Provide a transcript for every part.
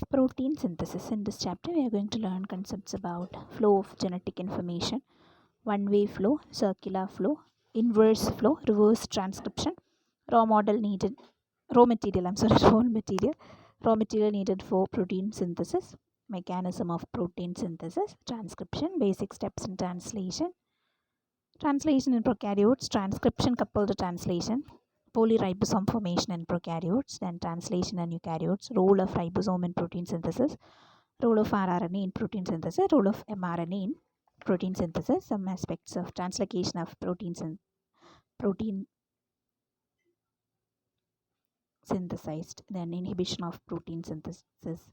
Protein synthesis. In this chapter, we are going to learn concepts about flow of genetic information, one-way flow, circular flow, inverse flow, reverse transcription, raw model needed, raw material. I'm sorry, raw material needed for protein synthesis, mechanism of protein synthesis, transcription, basic steps in translation, translation in prokaryotes, transcription coupled to translation, polyribosome formation in prokaryotes, then translation in eukaryotes, role of ribosome in protein synthesis, role of rRNA in protein synthesis, role of mRNA in protein synthesis, some aspects of translocation of protein synthesized, then inhibition of protein synthesis,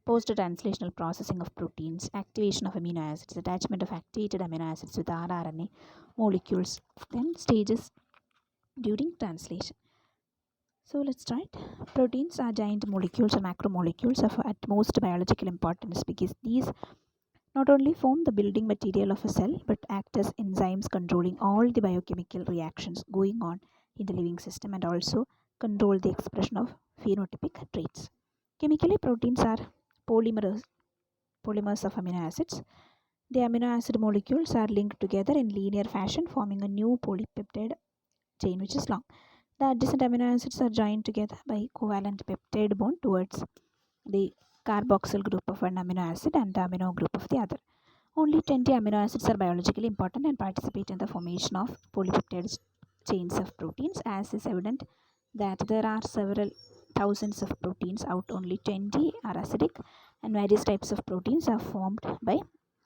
post-translational processing of proteins, activation of amino acids, attachment of activated amino acids with rRNA molecules, then stages during translation. So let's start. Proteins are giant molecules or macromolecules of utmost biological importance because these not only form the building material of a cell but act as enzymes controlling all the biochemical reactions going on in the living system and also control the expression of phenotypic traits. Chemically, proteins are polymers of amino acids. The amino acid molecules are linked together in linear fashion, forming a new polypeptide chain which is long. The adjacent amino acids are joined together by covalent peptide bond towards the carboxyl group of one amino acid and the amino group of the other. Only 20 amino acids are biologically important and participate in the formation of polypeptide chains of proteins, as is evident that there are several thousands of proteins out, only 20 are acidic, and various types of proteins are formed by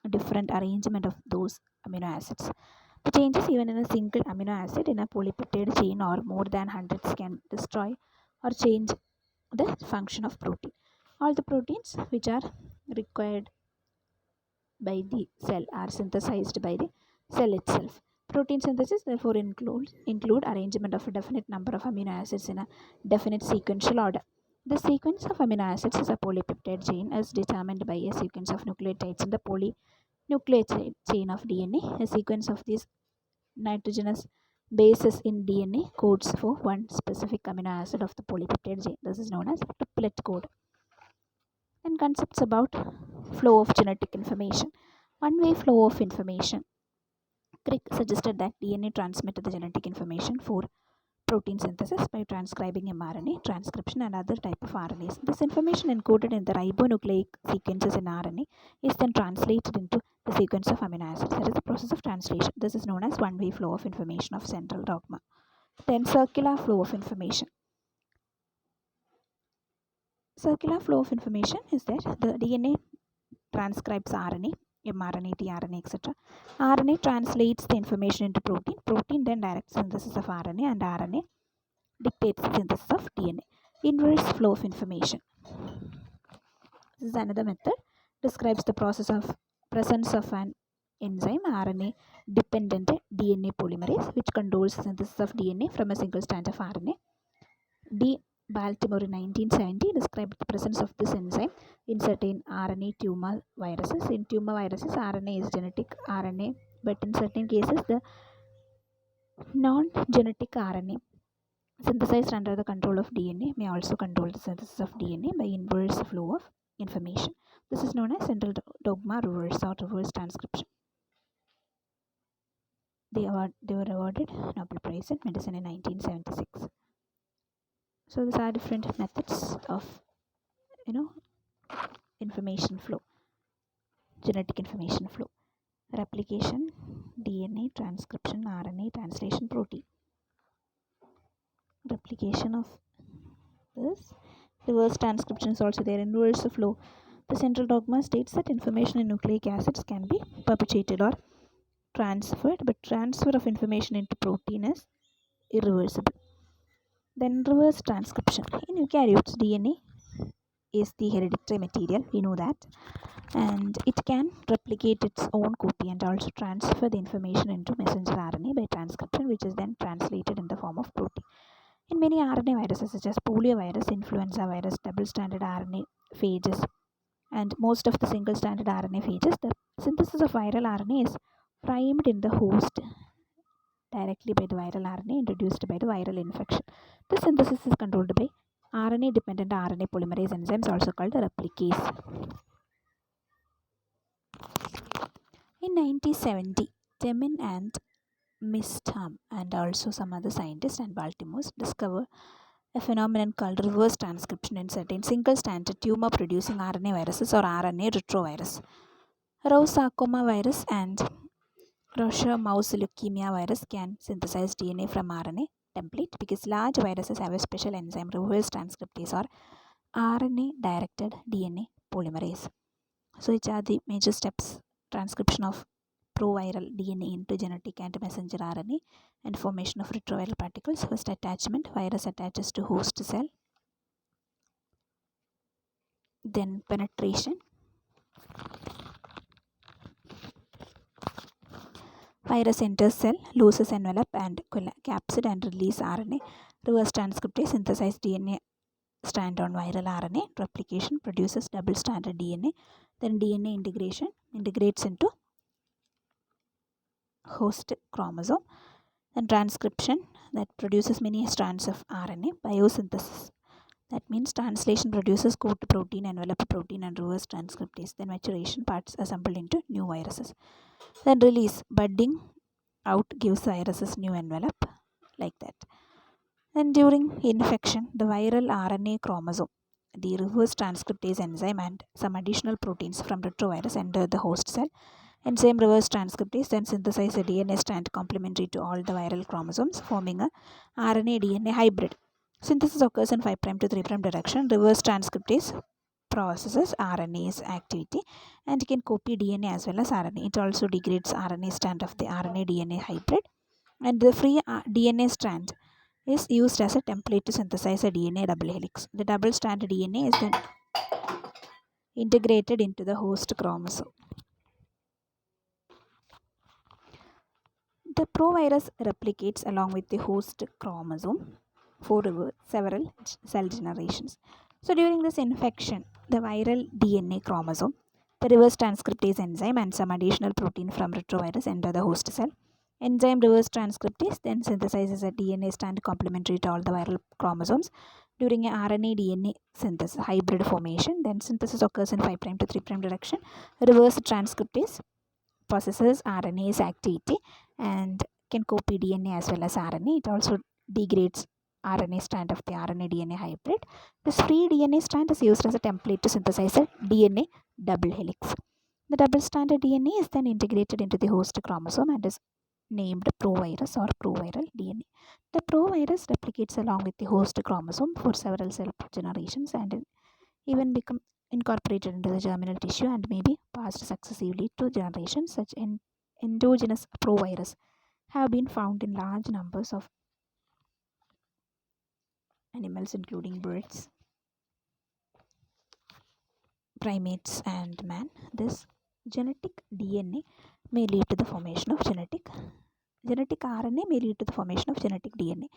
different arrangement of those amino acids. The changes even in a single amino acid in a polypeptide chain or more than hundreds can destroy or change the function of protein. All the proteins which are required by the cell are synthesized by the cell itself. Protein synthesis therefore include arrangement of a definite number of amino acids in a definite sequential order. The sequence of amino acids is a polypeptide chain as determined by a sequence of nucleotides in the polynucleotide chain of DNA. A sequence of these nitrogenous bases in DNA codes for one specific amino acid of the polypeptide chain. This is known as triplet code. And concepts about flow of genetic information. One-way flow of information. Crick suggested that DNA transmitted the genetic information for protein synthesis by transcribing mRNA, transcription, and other type of RNAs. This information encoded in the ribonucleic sequences in RNA is then translated into the sequence of amino acids. That is the process of translation. This is known as one-way flow of information of central dogma. Then circular flow of information. Circular flow of information is that the DNA transcribes RNA, mRNA, tRNA, etc. RNA translates the information into protein. Protein then directs synthesis of RNA, and RNA dictates the synthesis of DNA. Inverse flow of information. This is another method. Describes the process of presence of an enzyme, RNA dependent DNA polymerase, which controls the synthesis of DNA from a single strand of RNA. D. Baltimore in 1970 described the presence of this enzyme in certain RNA tumor viruses. In tumor viruses, RNA is genetic RNA, but in certain cases, the non-genetic RNA synthesized under the control of DNA may also control the synthesis of DNA by inverse flow of information. This is known as central dogma reverse or reverse transcription. They were awarded Nobel Prize in Medicine in 1976. So these are different methods of information flow, genetic information flow. Replication, DNA, transcription, RNA, translation, protein. Replication of this. Reverse transcription is also there. Inverse flow. The central dogma states that information in nucleic acids can be perpetuated or transferred, but transfer of information into protein is irreversible. Then reverse transcription. In eukaryotes, DNA is the hereditary material, we know that, and it can replicate its own copy and also transfer the information into messenger RNA by transcription, which is then translated in the form of protein. In many RNA viruses such as poliovirus, influenza virus, double-stranded RNA phages, and most of the single-stranded RNA phages, the synthesis of viral RNA is primed in the host directly by the viral RNA introduced by the viral infection. The synthesis is controlled by RNA-dependent RNA polymerase enzymes, also called replicase. In 1970, Temin and Mistham and also some other scientists and Baltimore's discovered a phenomenon called reverse transcription in certain single-stranded tumor-producing RNA viruses or RNA retrovirus. Rous sarcoma virus and Rocher mouse leukemia virus can synthesize DNA from RNA template because large viruses have a special enzyme, reverse transcriptase or RNA-directed DNA polymerase. So, which are the major steps? Transcription of proviral DNA into genetic and messenger RNA and formation of retroviral particles. First, attachment, virus attaches to host cell. Then penetration, virus enters cell, loses envelope and capsid and release RNA. Reverse transcriptase synthesize DNA strand on viral RNA. Replication produces double stranded DNA. Then DNA integration integrates into host chromosome. Then transcription that produces many strands of RNA. Biosynthesis, that means translation produces coat protein, envelope protein and reverse transcriptase. Then maturation, parts assembled into new viruses. Then release, budding out gives viruses new envelope, like that. Then during infection, the viral RNA chromosome, the reverse transcriptase enzyme and some additional proteins from retrovirus enter the host cell. Enzyme reverse transcriptase then synthesize a DNA strand complementary to all the viral chromosomes, forming a RNA-DNA hybrid. Synthesis occurs in 5' to 3' direction. Reverse transcriptase processes RNA's activity and can copy DNA as well as RNA. It also degrades RNA strand of the RNA-DNA hybrid, and the free DNA strand is used as a template to synthesize a DNA double helix. The double-stranded DNA is then integrated into the host chromosome. The provirus replicates along with the host chromosome for several cell generations. So during this infection, the viral DNA chromosome, the reverse transcriptase enzyme and some additional protein from retrovirus enter the host cell. Enzyme reverse transcriptase then synthesizes a DNA strand complementary to all the viral chromosomes. During a RNA DNA synthesis, hybrid formation, then synthesis occurs in 5' to 3' direction. Reverse transcriptase processes RNA's activity and can copy DNA as well as RNA. It also degrades RNA strand of the RNA-DNA hybrid. This free DNA strand is used as a template to synthesize a DNA double helix. The double-stranded DNA is then integrated into the host chromosome and is named provirus or proviral DNA. The provirus replicates along with the host chromosome for several cell generations and even become incorporated into the germinal tissue and may be passed successively to generations. Such endogenous provirus have been found in large numbers of animals including birds, primates and man. This genetic DNA may lead to the formation of genetic RNA may lead to the formation of genetic DNA.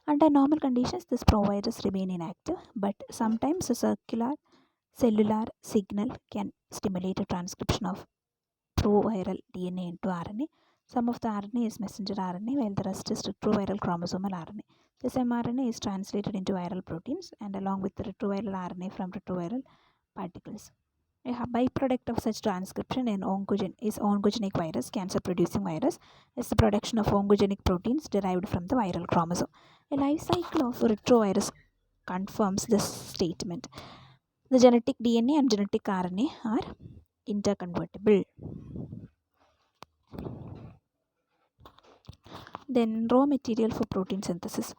Under normal conditions, this provirus remain inactive, but sometimes a cellular signal can stimulate a transcription of proviral DNA into RNA. Some of the RNA is messenger RNA while the rest is retroviral chromosomal RNA. This mRNA is translated into viral proteins and along with the retroviral RNA from retroviral particles. A byproduct of such transcription is oncogenic virus, cancer-producing virus, is the production of oncogenic proteins derived from the viral chromosome. A life cycle of retrovirus confirms this statement. The genetic DNA and genetic RNA are interconvertible. Then raw material for protein synthesis.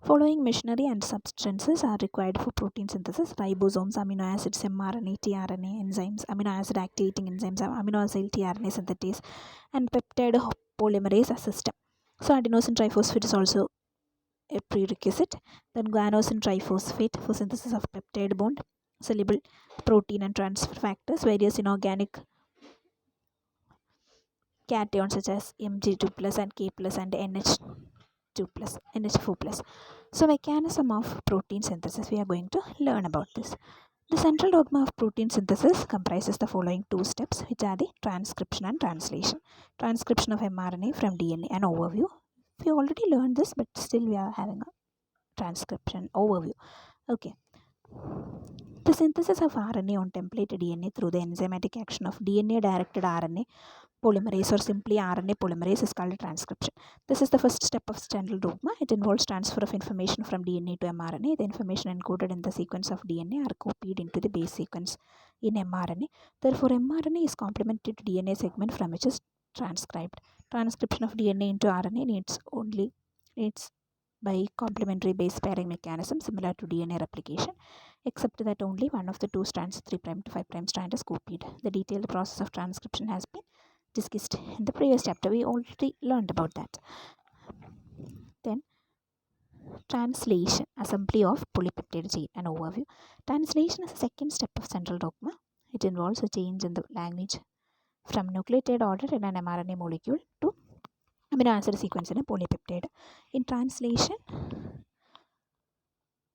Following machinery and substances are required for protein synthesis: ribosomes, amino acids, mRNA, tRNA, enzymes, amino acid activating enzymes, amino acid tRNA synthetase, and peptide polymerase system. So adenosine triphosphate is also a prerequisite. Then guanosine triphosphate for synthesis of peptide bond, soluble protein and transfer factors, various inorganic cations such as Mg2 plus and K plus and NH2 plus, NH4 plus. So mechanism of protein synthesis, we are going to learn about this. The central dogma of protein synthesis comprises the following two steps, which are the transcription and translation. Transcription of mRNA from DNA, an overview. We already learned this, but still we are having a transcription overview. Okay. The synthesis of RNA on template DNA through the enzymatic action of DNA-directed RNA polymerase, or simply RNA polymerase, is called transcription. This is the first step of Stendhal dogma. It involves transfer of information from DNA to mRNA. The information encoded in the sequence of DNA are copied into the base sequence in mRNA. Therefore, mRNA is complemented to DNA segment from which is transcribed. Transcription of DNA into RNA needs by complementary base pairing mechanism similar to DNA replication, except that only one of the two strands, 3' to 5' strand, is copied. The detailed process of transcription has been discussed in the previous chapter. We already learned about that. Then translation, assembly of polypeptide chain, an overview. Translation is the second step of Stendhal dogma. It involves a change in the language from nucleotide order in an mRNA molecule to amino acid sequence in a polypeptide. In translation,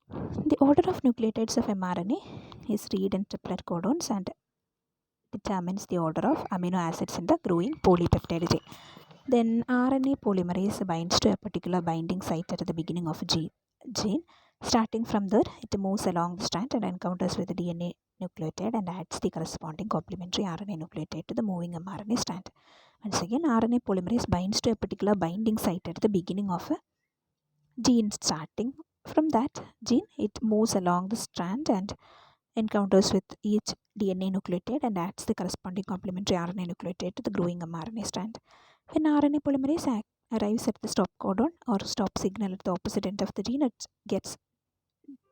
the order of nucleotides of mRNA is read in triplet codons and determines the order of amino acids in the growing polypeptide chain. Then RNA polymerase binds to a particular binding site at the beginning of a gene. Starting from there, it moves along the strand and encounters with the DNA nucleotide and adds the corresponding complementary RNA nucleotide to the moving mRNA strand. Once again, RNA polymerase binds to a particular binding site at the beginning of a gene. Starting from that gene, it moves along the strand and encounters with each DNA nucleotide and adds the corresponding complementary RNA nucleotide to the growing mRNA strand. When RNA polymerase arrives at the stop codon or stop signal at the opposite end of the gene, it gets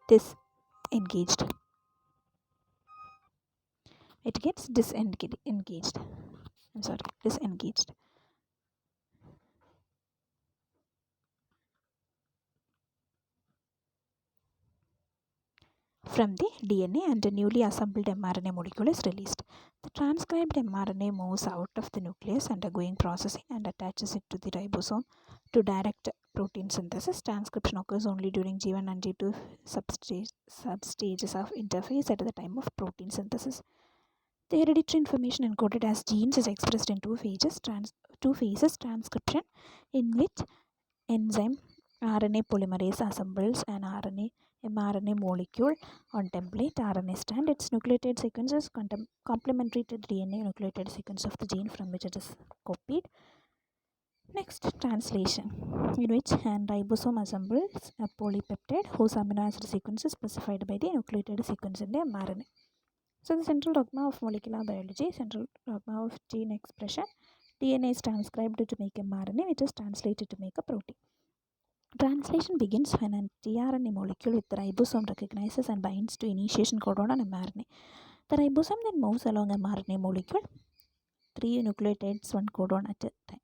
disengaged. Disengaged. From the DNA, and a newly assembled mRNA molecule is released. The transcribed mRNA moves out of the nucleus undergoing processing and attaches it to the ribosome to direct protein synthesis. Transcription occurs only during G1 and G2 substages of interphase at the time of protein synthesis. The hereditary information encoded as genes is expressed in two phases: transcription, in which enzyme RNA polymerase assembles an mRNA molecule on template RNA strand. Its nucleotide sequence is complementary to the DNA nucleotide sequence of the gene from which it is copied. Next, translation, in which an ribosome assembles a polypeptide whose amino acid sequence is specified by the nucleotide sequence in the mRNA. So, the central dogma of molecular biology, central dogma of gene expression: DNA is transcribed to make mRNA, which is translated to make a protein. Translation begins when a tRNA molecule with the ribosome recognizes and binds to initiation codon on mRNA. The ribosome then moves along mRNA molecule. 3 nucleotides, 1 codon at a time.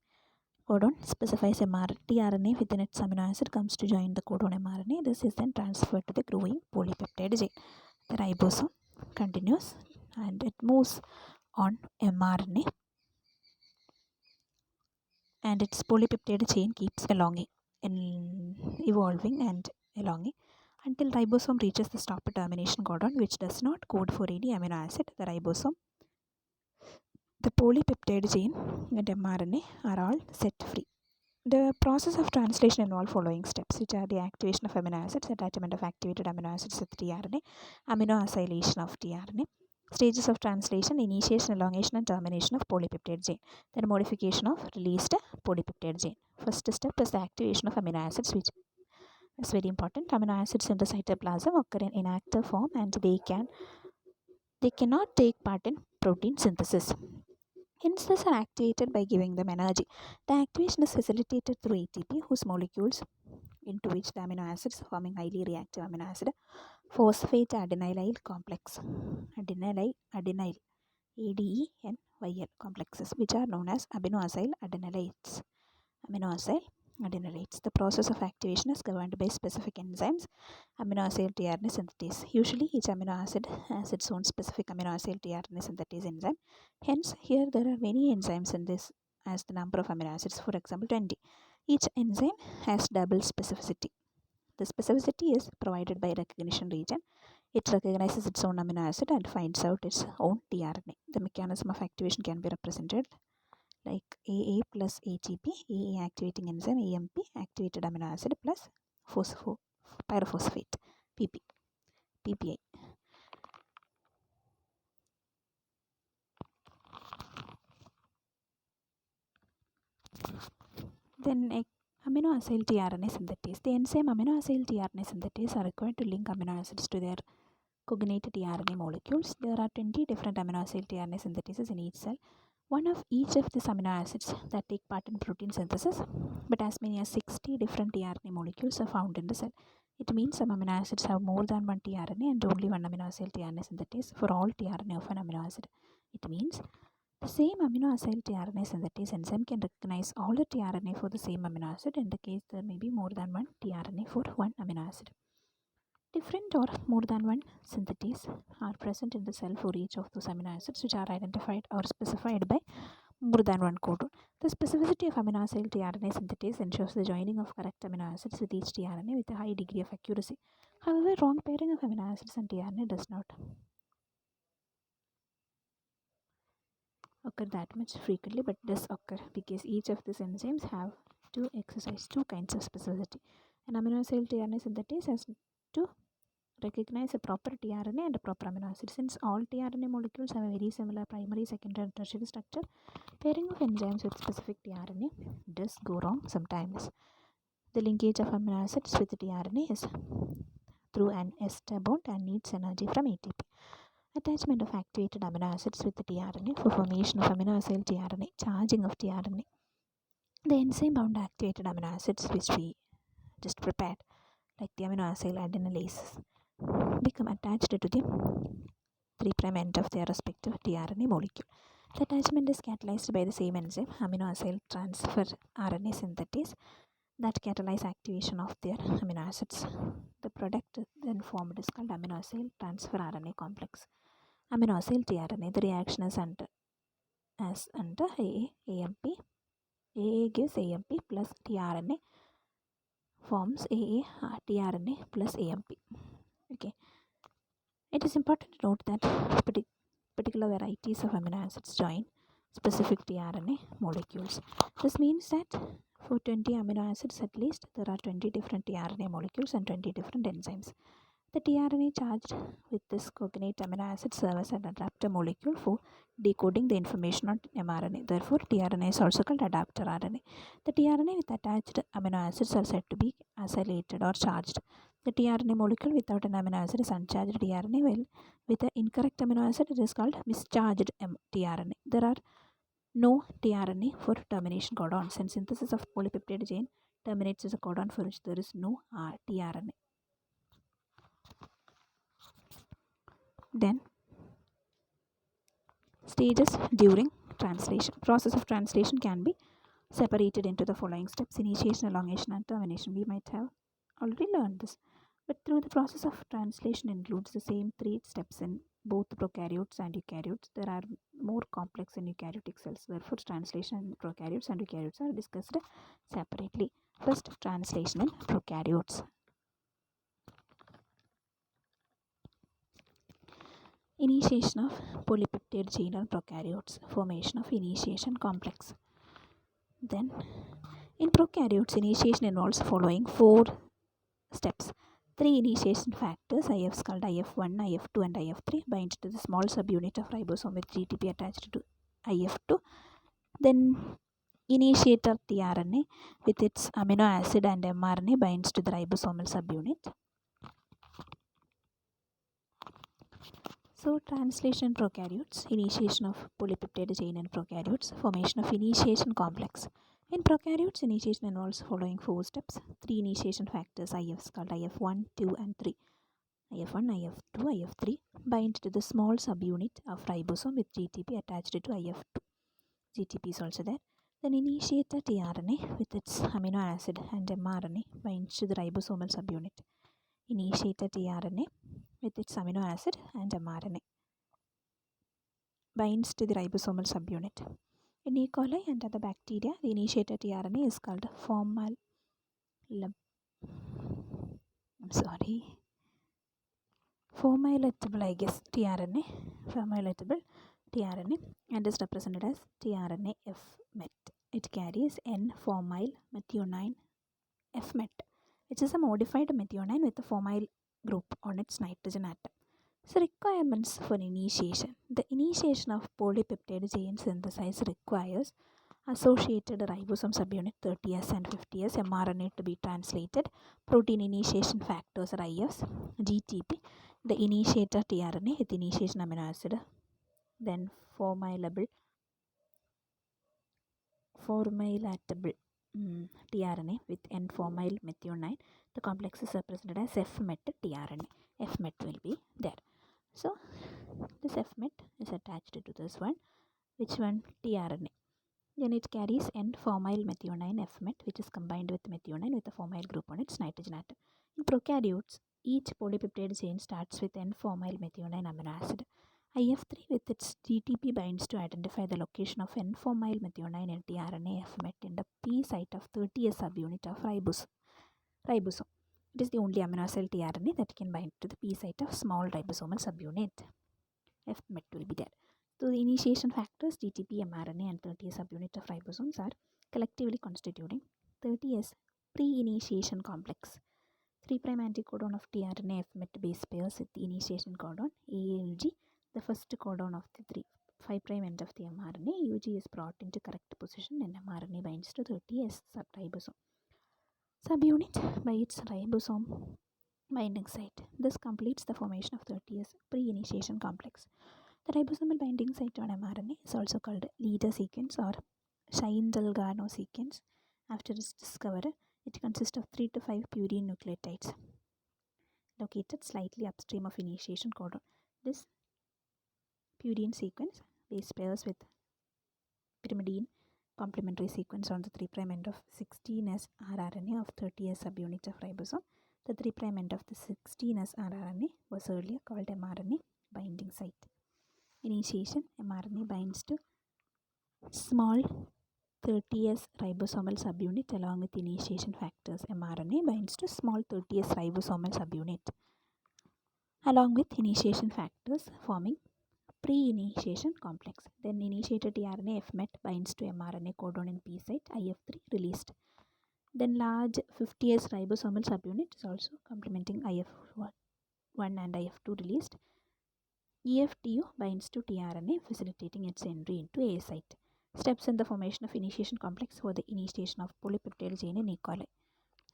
Codon specifies tRNA within its amino acid comes to join the codon mRNA. This is then transferred to the growing polypeptide chain. The ribosome continues and it moves on mRNA, and its polypeptide chain keeps evolving and elonging until ribosome reaches the stop termination codon, which does not code for any amino acid. The ribosome, the polypeptide chain, and mRNA are all set free. The process of translation involves following steps, which are the activation of amino acids, attachment of activated amino acids with tRNA, amino acylation of tRNA. Stages of translation: initiation, elongation, and termination of polypeptide chain. Then modification of released polypeptide chain. First step is the activation of amino acids, which is very important. Amino acids in the cytoplasm occur in inactive form and they cannot take part in protein synthesis. Hence, these are activated by giving them energy. The activation is facilitated through ATP, whose molecules into which the amino acids forming highly reactive amino acid phosphate adenylyl complex, adenyl ADENYL complexes, which are known as amino-acyl adenylates. The process of activation is governed by specific enzymes, amino-acyl tRNA synthetase. Usually, each amino acid has its own specific amino-acyl tRNA synthetase enzyme. Hence, here there are many enzymes in this as the number of amino acids, for example 20. Each enzyme has double specificity. The specificity is provided by recognition region. It recognizes its own amino acid and finds out its own tRNA. The mechanism of activation can be represented like AA plus ATP, AA activating enzyme, AMP activated amino acid plus pyrophosphate, PPI. Then amino acyl tRNA synthetase. The enzyme amino acyl tRNA synthetase are required to link amino acids to their cognate tRNA molecules. There are 20 different amino acyl tRNA synthetases in each cell. One of each of these amino acids that take part in protein synthesis, but as many as 60 different tRNA molecules are found in the cell. It means some amino acids have more than one tRNA and only one amino acyl tRNA synthetase for all tRNA of an amino acid. It means the same amino acyl tRNA synthetase enzyme can recognize all the tRNA for the same amino acid in the case there may be more than one tRNA for one amino acid. Different or more than one synthetase are present in the cell for each of those amino acids which are identified or specified by more than one codon. The specificity of amino acyl tRNA synthetase ensures the joining of correct amino acids with each tRNA with a high degree of accuracy. However, wrong pairing of amino acids and tRNA does not occur that much frequently, but does occur because each of these enzymes have to exercise two kinds of specificity. An amino acyl tRNA synthetase has to recognize a proper tRNA and a proper amino acid. Since all tRNA molecules have a very similar primary, secondary and tertiary structure, pairing of enzymes with specific tRNA does go wrong sometimes. The linkage of amino acids with tRNA is through an ester bond and needs energy from ATP. Attachment of activated amino acids with tRNA for formation of amino acyl tRNA, charging of tRNA. The enzyme bound activated amino acids which we just prepared, like the amino acyl adenylase, become attached to the 3' end of their respective tRNA molecule. The attachment is catalyzed by the same enzyme, amino acyl transfer RNA synthetase, that catalyze activation of their amino acids. The product then formed is called amino acyl transfer RNA complex. Amino acyl tRNA, the reaction is under AMP. AA gives AMP plus tRNA forms AA tRNA plus AMP. Okay. It is important to note that particular varieties of amino acids join specific tRNA molecules. This means that for 20 amino acids at least, there are 20 different tRNA molecules and 20 different enzymes. The tRNA charged with this cognate amino acid serves as an adapter molecule for decoding the information on mRNA. Therefore, tRNA is also called adapter RNA. The tRNA with attached amino acids are said to be acylated or charged. The tRNA molecule without an amino acid is uncharged tRNA, while with an incorrect amino acid it is called mischarged tRNA. There are no tRNA for termination codons, and synthesis of polypeptide chain terminates as a codon for which there is no tRNA. Then stages during translation. Process of translation can be separated into the following steps: initiation, elongation and termination. We might have already learned this, but through the process of translation includes the same 3 steps in both prokaryotes and eukaryotes. There are more complex in eukaryotic cells. Therefore, translation in prokaryotes and eukaryotes are discussed separately. First, translation in prokaryotes. Initiation of polypeptide chain in prokaryotes. Formation of initiation complex. Then, in prokaryotes, initiation involves following 4 steps. 3 initiation factors, IFs called IF1, IF2 and IF3, bind to the small subunit of ribosome with GTP attached to IF2. Then initiator tRNA with its amino acid and mRNA binds to the ribosomal subunit. So, translation in prokaryotes, initiation of polypeptide chain in prokaryotes, formation of initiation complex. In prokaryotes, initiation involves following 4 steps. 3 initiation factors, IFs called IF1, 2 and 3. IF1, IF2, IF3 bind to the small subunit of ribosome with GTP attached to IF2. GTP is also there. Then initiator tRNA with its amino acid and mRNA binds to the ribosomal subunit. Initiator tRNA with its amino acid and mRNA binds to the ribosomal subunit. In E. coli and other bacteria, the initiator tRNA is called formylatable tRNA, formylatable tRNA, and is represented as tRNA F-met. It carries N-formyl methionine F-met, which is a modified methionine with a formyl group on its nitrogen atom. So, requirements for initiation. The initiation of polypeptide chain synthesis requires Associated ribosome subunit 30S and 50S, mRNA to be translated, protein initiation factors are IFs, GTP, the initiator tRNA with initiation amino acid, then formilatable tRNA with N-formyl methionine. The complex is represented as FMET tRNA. FMET will be there. So this FMET is attached to this one. Which one? tRNA. Then it carries N-formyl methionine FMET, which is combined with methionine with a formyl group on its nitrogen atom. In prokaryotes, each polypeptide chain starts with N-formyl methionine amino acid. IF3 with its GTP binds to identify the location of N-formyl methionine and tRNA FMET in the P site of 30S subunit of ribosome. It is the only amino acid tRNA that can bind to the P site of small ribosomal subunit. FMET will be there. So the initiation factors GTP, mRNA and 30S subunit of ribosomes are collectively constituting 30S pre-initiation complex. 3' anticodon of tRNA FMET base pairs with the initiation codon AUG, the first codon of the 5' end of the mRNA. UG is brought into correct position and mRNA binds to 30S subribosome. Subunit by its ribosome binding site. This completes the formation of 30S pre-initiation complex. The ribosomal binding site on mRNA is also called leader sequence or Shine-Dalgarno sequence. After its discovery, it consists of 3 to 5 purine nucleotides located slightly upstream of initiation codon. This purine sequence base pairs with pyrimidine complementary sequence on the 3' end of 16S rRNA of 30S subunit of ribosome. The 3' end of the 16S rRNA was earlier called mRNA binding site. Initiation, mRNA binds to small 30S ribosomal subunit along with initiation factors. mRNA binds to small 30S ribosomal subunit along with initiation factors forming pre-initiation complex. Then initiated tRNA FMET binds to mRNA codon in P site, IF3 released. Then large 50S ribosomal subunit is also complementing IF1 and IF2 released. EFTU binds to tRNA, facilitating its entry into A site. Steps in the formation of initiation complex for the initiation of polypeptide chain in E. coli.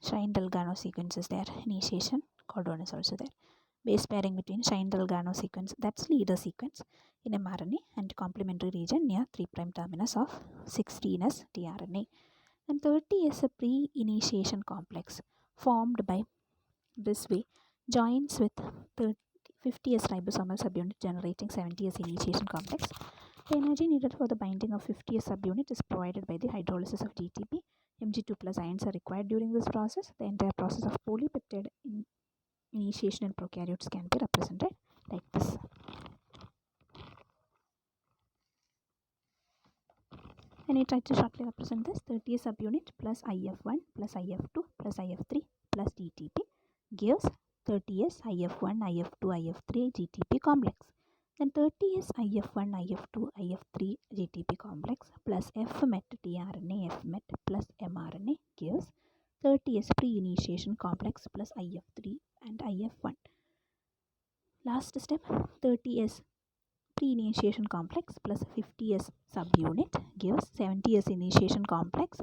Shine-Dalgarno sequence is there. Initiation codon is also there. Base pairing between Shine-Dalgarno sequence, that's leader sequence, in mRNA and complementary region near 3' terminus of 16S tRNA. And 30 is a pre-initiation complex formed by this way joins with 50S ribosomal subunit generating 70S initiation complex. The energy needed for the binding of 50S subunit is provided by the hydrolysis of GTP. Mg2 plus ions are required during this process. The entire process of polypeptide initiation in prokaryotes can be represented like this. And I try to shortly represent this. 30 subunit plus IF1 plus IF2 plus IF3 plus GTP gives 30S IF1 IF2 IF3 GTP complex. Then 30S IF1 IF2 IF3 GTP complex plus FMET tRNA FMET plus mRNA gives 30S pre-initiation complex plus IF3 and IF1. Last step, 30S pre-initiation complex plus 50S subunit gives 70S initiation complex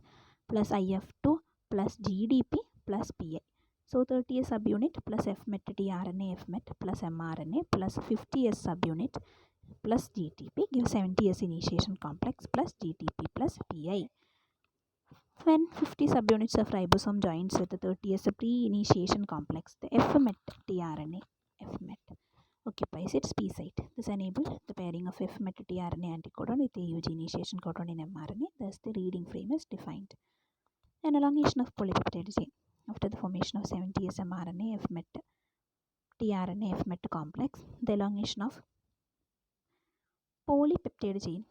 plus IF2 plus GDP plus PI. So 30S subunit plus FMET tRNA FMET plus mRNA plus 50S subunit plus GTP gives 70S initiation complex plus GTP plus PI. When 50 subunits of ribosome joins with the 30S pre-initiation complex, the FMET tRNA FMET occupies its P site. This enables the pairing of FMET tRNA anticodon with AUG initiation codon in mRNA. Thus, the reading frame is defined. An elongation of polypeptide chain. After the formation of 70S mRNA FMET tRNA FMET complex, the elongation of polypeptide chain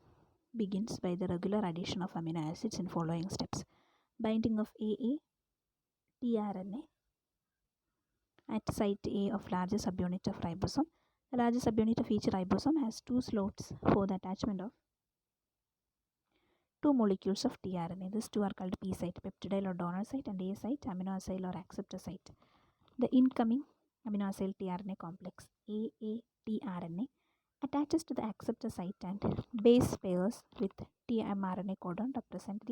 begins by the regular addition of amino acids in following steps. Binding of AA tRNA at site A of largest subunit of ribosome. The largest subunit of each ribosome has two slots for the attachment of two molecules of tRNA. These two are called P site, peptidyl or donor site, and A site, amino acyl or acceptor site. The incoming amino acyl tRNA complex AA tRNA attaches to the acceptor site and base pairs with tmRNA codon represent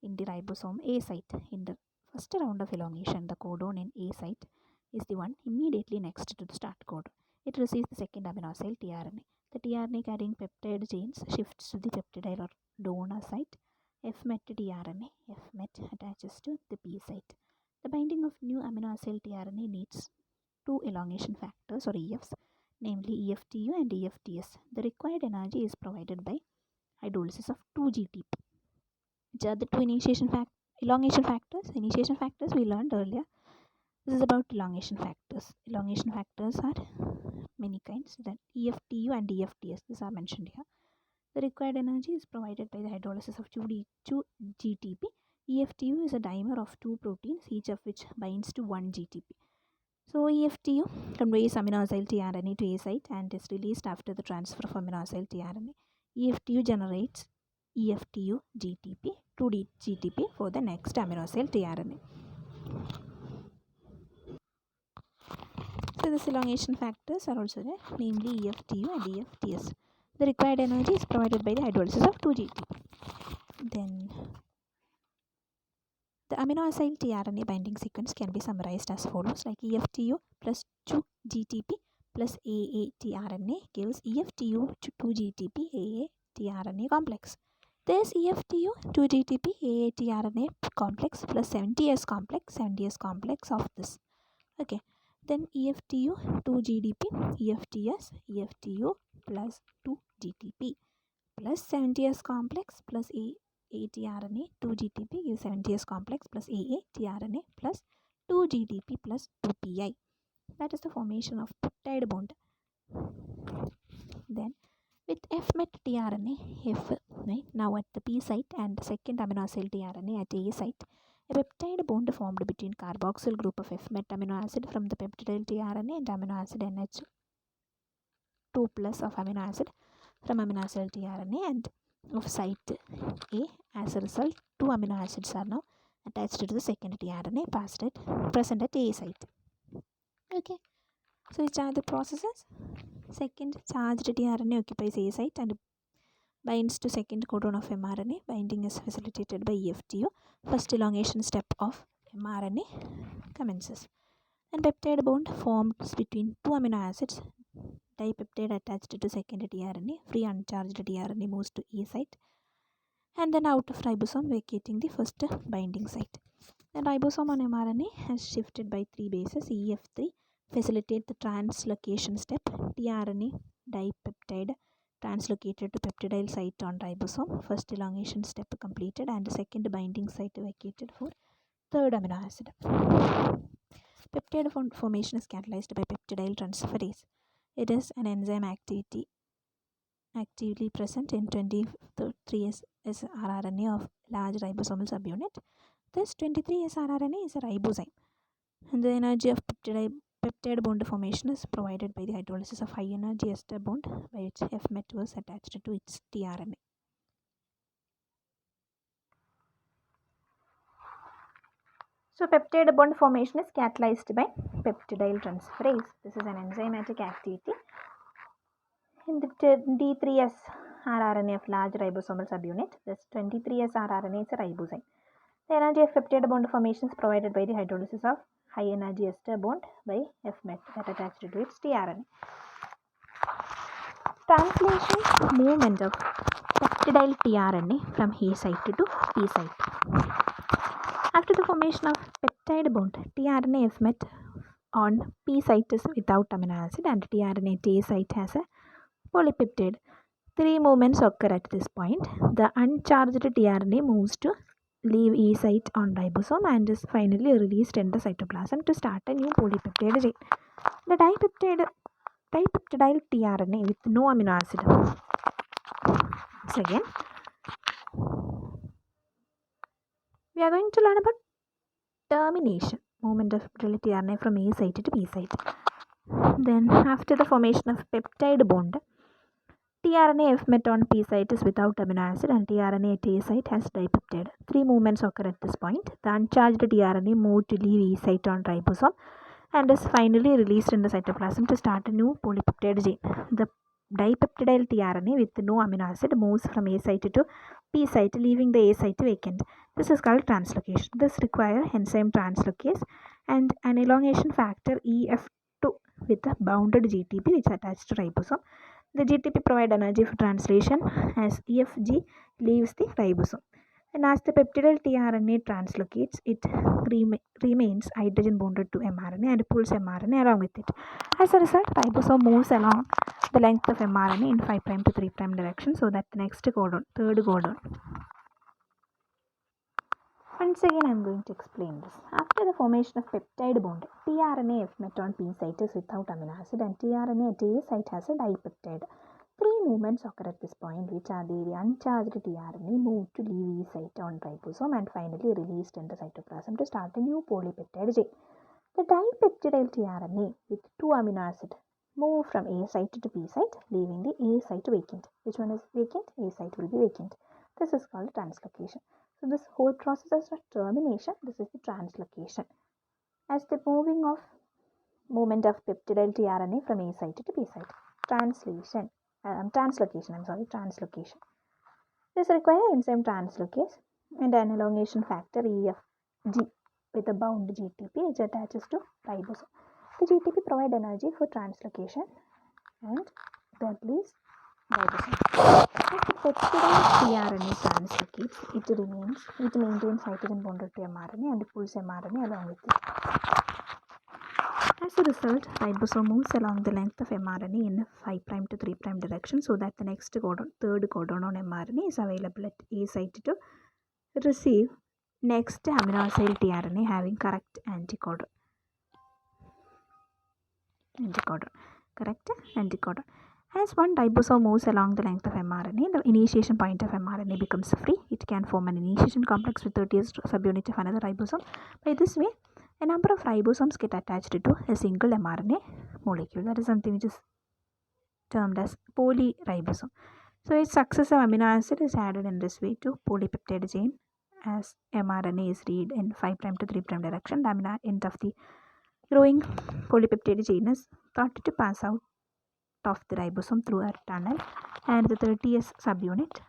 in the ribosome A site. In the first round of elongation, the codon in A site is the one immediately next to the start codon. It receives the second amino acid tRNA. The tRNA carrying peptide chains shifts to the peptidyl or donor site. FMET tRNA, FMET attaches to the P site. The binding of new amino acid tRNA needs two elongation factors or EFs, namely EFTU and EFTS. The required energy is provided by hydrolysis of 2-GTP. Which are the two elongation factors? Initiation factors we learned earlier. This is about elongation factors. Elongation factors are many kinds. Then EFTU and EFTS, these are mentioned here. The required energy is provided by the hydrolysis of 2-GTP. EFTU is a dimer of two proteins, each of which binds to 1-GTP. So EFTU conveys amino acyl tRNA to A site and is released after the transfer of amino acyl tRNA. EFTU generates EFTU GTP, 2-GTP for the next amino acyl tRNA. So these elongation factors are also there, namely EFTU and EFTS. The required energy is provided by the hydrolysis of 2-GTP. Then the amino acyl tRNA binding sequence can be summarized as follows, like EFTU plus 2-GTP plus AA tRNA gives EFTU to 2-GTP AA tRNA complex. This EFTU 2-GTP AA tRNA complex plus 70S complex of this. Okay. Then EFTU 2-GDP, EFTS, EFTU plus 2-GTP plus 70S complex plus tRNA 2-GTP gives 70S complex plus AA tRNA plus 2-GTP plus 2PI. That is the formation of peptide bond. Then with FMET tRNA, now at the P site and second amino acyl tRNA at A site, a peptide bond formed between carboxyl group of FMET amino acid from the peptidyl tRNA and amino acid NH2 plus of amino acid from amino acid tRNA and of site A. As a result, two amino acids are now attached to the second tRNA present at A site. Okay. So which are the processes? Second charged tRNA occupies A site and binds to second codon of mRNA. Binding is facilitated by EFTU. First elongation step of mRNA commences. And peptide bond forms between two amino acids. Dipeptide attached to second tRNA. Free uncharged tRNA moves to A site. And then out of ribosome, vacating the first binding site. The ribosome on mRNA has shifted by 3 bases. EF3 facilitate the translocation step. tRNA dipeptide translocated to peptidyl site on ribosome. First elongation step completed and second binding site vacated for third amino acid. Peptide formation is catalyzed by peptidyl transferase. It is an enzyme actively present in 23S rRNA of large ribosomal subunit. This 23S rRNA is a ribozyme. And the energy of peptide bond formation is provided by the hydrolysis of high energy ester bond by which FMET was attached to its tRNA. So peptide bond formation is catalyzed by peptidyl transferase. This is an enzymatic activity in the D3S rRNA of large ribosomal subunit. This 23S rRNA is a ribozyme. The energy of peptide bond formation is provided by the hydrolysis of high energy ester bond by FMET that attached to its tRNA. Translation movement of peptidyl tRNA from A site to P site. After the formation of peptide bond, tRNA FMET on P site is without amino acid and tRNA at A site has a polypeptide. 3 movements occur at this point. The uncharged tRNA moves to leave E site on ribosome and is finally released in the cytoplasm to start a new polypeptide chain. The dipeptidyl tRNA with no amino acid. Once again, we are going to learn about termination, movement of peptidyl tRNA from A site to P site. Then after the formation of peptide bond, tRNA FMET on P site is without amino acid and tRNA at A site has dipeptide. 3 movements occur at this point. The uncharged tRNA moved to leave E site on ribosome and is finally released in the cytoplasm to start a new polypeptide chain. The dipeptidyl tRNA with no amino acid moves from A site to P site, leaving the A site vacant. This is called translocation. This requires enzyme translocase and an elongation factor EF2 with a bounded GTP which is attached to ribosome. The GTP provides energy for translation as EFG leaves the ribosome. And as the peptidyl tRNA translocates, it remains hydrogen bonded to mRNA and pulls mRNA along with it. As a result, ribosome moves along the length of mRNA in 5' to 3' direction, so that the next codon, third codon. Once again, I am going to explain this. After the formation of peptide bond, tRNA F met on P site is without amino acid and tRNA at A site has a dipeptide. Three movements occur at this point, which are the uncharged tRNA moved to leave E site on ribosome and finally released in the cytoplasm to start a new polypeptide chain. The dipeptidyl tRNA with two amino acids move from A site to P site, leaving the A site vacant. Which one is vacant? A site will be vacant. This is called translocation. So this whole process is a termination. This is the translocation. As the movement of peptidyl tRNA from A site to P site. Translocation. This requires enzyme translocase and an elongation factor EFG with a bound GTP which attaches to ribosome. The GTP provides energy for translocation and release ribosome. As the peptidyl tRNA translocates, it maintains hydrogen bonded to mRNA and pulls mRNA along with it. As a result, ribosome moves along the length of mRNA in 5' to 3' direction, so that the next codon, third codon on mRNA is available at A site to receive next amino acid tRNA having correct anticodon. As one ribosome moves along the length of mRNA, the initiation point of mRNA becomes free. It can form an initiation complex with 30th subunit of another ribosome. By this way, a number of ribosomes get attached to a single mRNA molecule. That is something which is termed as polyribosome. So each successive amino acid is added in this way to polypeptide chain. As mRNA is read in 5' to 3' direction, the amino end of the growing polypeptide chain is thought to pass out of the ribosome through a tunnel and the 30th subunit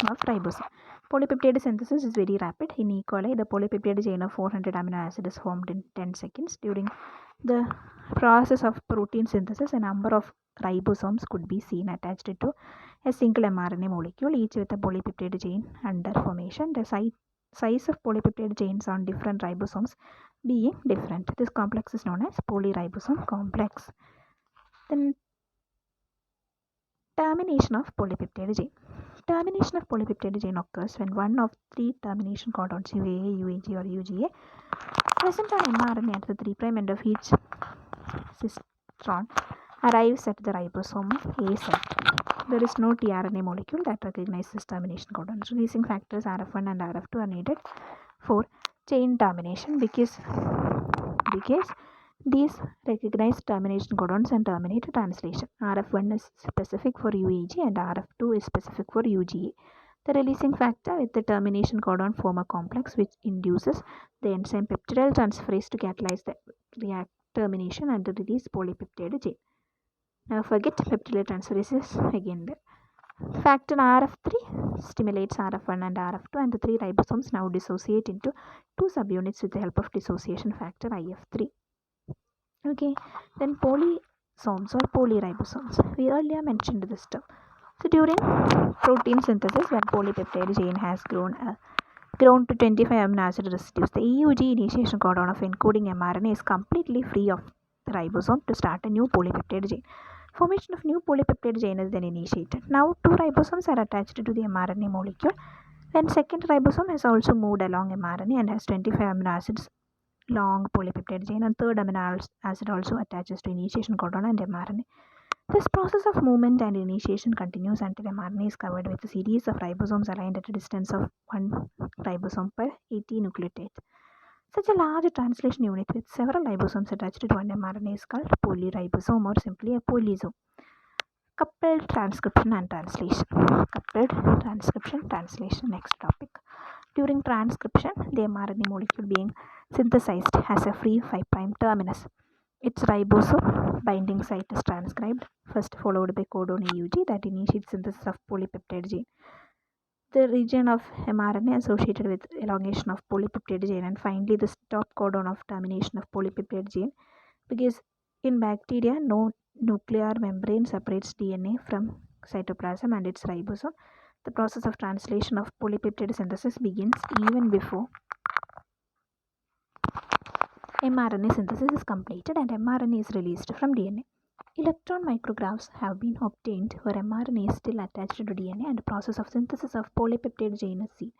of ribosome. Polypeptide synthesis is very rapid. In E. coli, the polypeptide chain of 400 amino acids is formed in 10 seconds. During the process of protein synthesis, a number of ribosomes could be seen attached to a single mRNA molecule, each with a polypeptide chain under formation. The size of polypeptide chains on different ribosomes being different. This complex is known as polyribosome complex. Then termination of polypeptide chain. Termination of polypeptide chain occurs when one of three termination codons UAA, UAG or UGA present on mRNA at the 3' end of each cistron arrives at the ribosome of A site. There is no tRNA molecule that recognizes termination codons. Releasing factors RF1 and RF2 are needed for chain termination because these recognize termination codons and terminate translation. RF1 is specific for UAG and RF2 is specific for UGA. The releasing factor with the termination codon form a complex which induces the enzyme peptidyl transferase to catalyze the termination and release polypeptide chain. Now forget peptidyl transferase is again there. Factor RF3 stimulates RF1 and RF2 and the three ribosomes now dissociate into two subunits with the help of dissociation factor IF3. Okay, then polysomes or polyribosomes. We earlier mentioned this term. So during protein synthesis, when polypeptide chain has grown to 25 amino acid residues, the EUG initiation codon of encoding mRNA is completely free of the ribosome to start a new polypeptide chain. Formation of new polypeptide chain is then initiated. Now two ribosomes are attached to the mRNA molecule. When second ribosome has also moved along mRNA and has 25 amino acids long polypeptide chain, and third amino acid also attaches to initiation codon and mRNA. This process of movement and initiation continues until mRNA is covered with a series of ribosomes aligned at a distance of 1 ribosome per 80 nucleotides. Such a large translation unit with several ribosomes attached to one mRNA is called polyribosome or simply a polysome. Coupled transcription and translation. Next topic. During transcription, the mRNA molecule being synthesized has a free 5' terminus. its ribosome binding site is transcribed, first followed by codon AUG that initiates synthesis of polypeptide gene. The region of mRNA associated with elongation of polypeptide gene, and finally the stop codon of termination of polypeptide gene, because in bacteria no nuclear membrane separates DNA from cytoplasm and its ribosome. The process of translation of polypeptide synthesis begins even before mRNA synthesis is completed and mRNA is released from DNA. Electron micrographs have been obtained where mRNA is still attached to DNA and the process of synthesis of polypeptide gene is seen.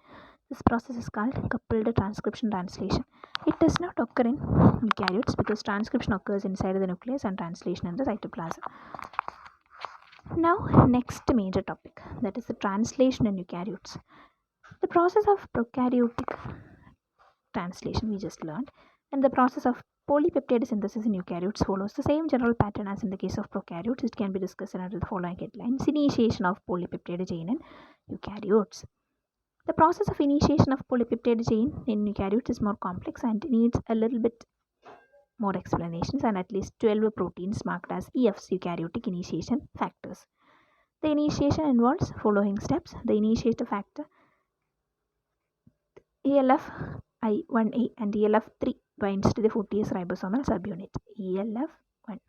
This process is called coupled transcription translation. It does not occur in eukaryotes because transcription occurs inside the nucleus and translation in the cytoplasm. Now, next major topic, that is the translation in eukaryotes. The process of prokaryotic translation we just learned, and the process of polypeptide synthesis in eukaryotes follows the same general pattern as in the case of prokaryotes. It can be discussed under the following headlines: initiation of polypeptide chain in eukaryotes. The process of initiation of polypeptide chain in eukaryotes is more complex and needs a little bit more explanations, and at least 12 proteins marked as EFs, eukaryotic initiation factors. The initiation involves following steps. The initiator factor ELF-I1A and ELF3 binds to the 40S ribosomal subunit. ELF1.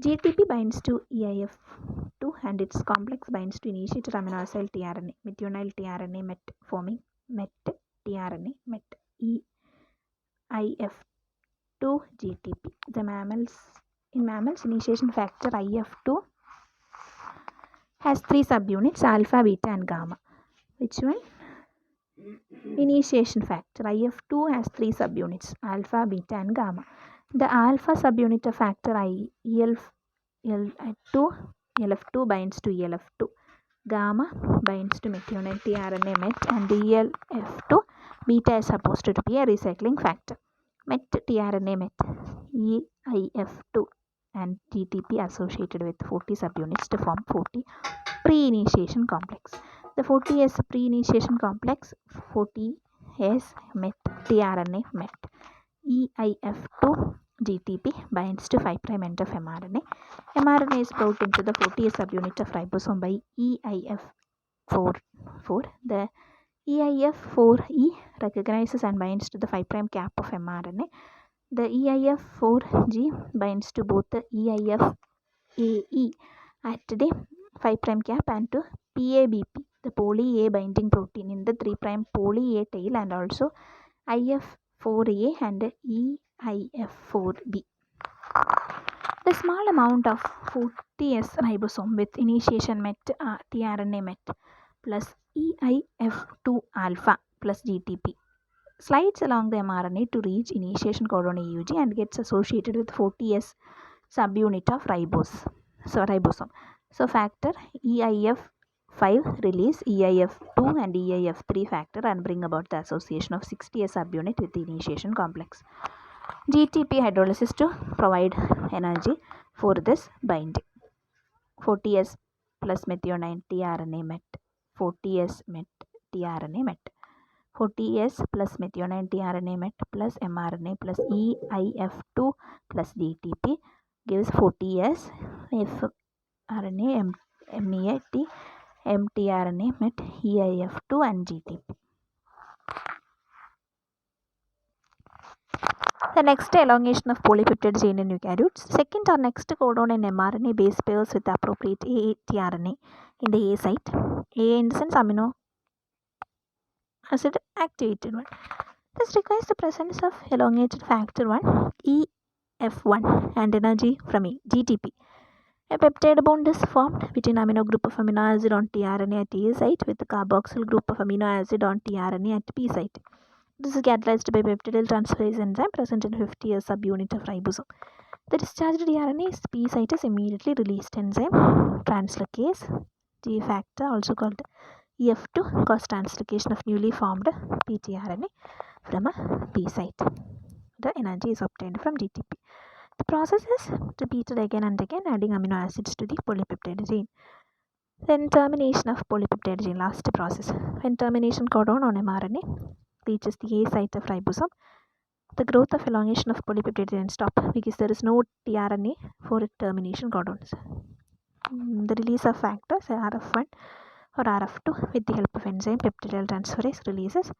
GTP binds to EIF2 and its complex binds to initiator amino acid tRNA, methionine tRNA met, forming met tRNA met EIF2 GTP. In mammals, initiation factor IF2 has 3 subunits: alpha, beta and gamma. Which one? Initiation factor IF2 has 3 subunits: alpha, beta and gamma. The alpha subunit of factor ELF2 binds to ELF2. Gamma binds to methionine tRNA met, and ELF2 beta is supposed to be a recycling factor. Met tRNA met EIF2 and GTP associated with 40 subunits to form 40 pre-initiation complex. The 40S pre-initiation complex 40S met tRNA met. EIF2 GTP binds to 5' end of mRNA. mRNA is brought into the 40S subunit of ribosome by EIF4. The EIF4E recognizes and binds to the 5' cap of mRNA. The EIF4G binds to both the EIFAE at the 5' cap and to PABP, the poly A binding protein in the 3' poly A tail, and also IF4A and EIF4B. The small amount of 40S ribosome with initiation met tRNA met plus EIF2 alpha plus GTP slides along the mRNA to reach initiation codon AUG and gets associated with 40S subunit of ribosome. So factor EIF5 release EIF2 and EIF3 factor and bring about the association of 60S subunit with the initiation complex. GTP hydrolysis to provide energy for this binding. 40S plus methionine tRNA met. 40S met tRNA met. 40S plus methionine tRNA met plus mRNA plus EIF2 plus GTP gives 40S if RNA MEAT mtRNA met EIF2 and GTP. The next elongation of polypeptide chain in eukaryotes. Second or next codon in mRNA base pairs with the appropriate A tRNA in the A site. A in the sense amino acid activated one. This requires the presence of elongated factor 1 EF1 and energy from A, GTP. A peptide bond is formed between amino group of amino acid on tRNA at A site with the carboxyl group of amino acid on tRNA at B site. This is catalyzed by peptidyl transferase enzyme present in 50S subunit of ribosome. The discharged tRNA is P site is immediately released. Enzyme translocase G factor, also called EF2, cause translocation of newly formed ptRNA from a P site. The energy is obtained from GTP. The process is repeated again and again, adding amino acids to the polypeptide chain. Then termination of polypeptide chain, last process. When termination codon on mRNA reaches the A site of ribosome, The growth of elongation of polypeptide chain stop because there is no tRNA for termination codons. The release of factors RF1 or RF2 with the help of enzyme peptidyl transferase releases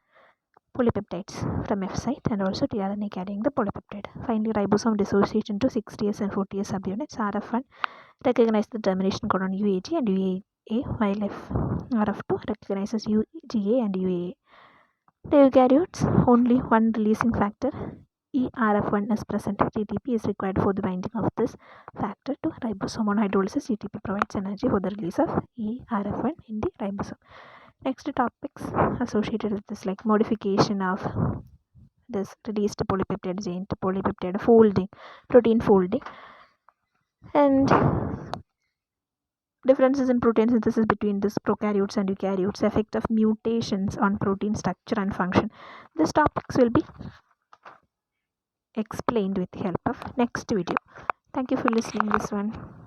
polypeptides from F site and also tRNA carrying the polypeptide. Finally, ribosome dissociates into 60S and 40S subunits. RF1 recognizes the termination codon UAG and UAA, while RF2 recognizes UGA and UAA. The eukaryotes, only one releasing factor ERF1 is present. GTP is required for the binding of this factor to ribosome. On hydrolysis, GTP provides energy for the release of ERF1 in the ribosome. Next topics associated with this, like modification of this released polypeptide chain to polypeptide folding, protein folding, and differences in protein synthesis between this prokaryotes and eukaryotes, effect of mutations on protein structure and function. These topics will be explained with the help of next video. Thank you for listening this one.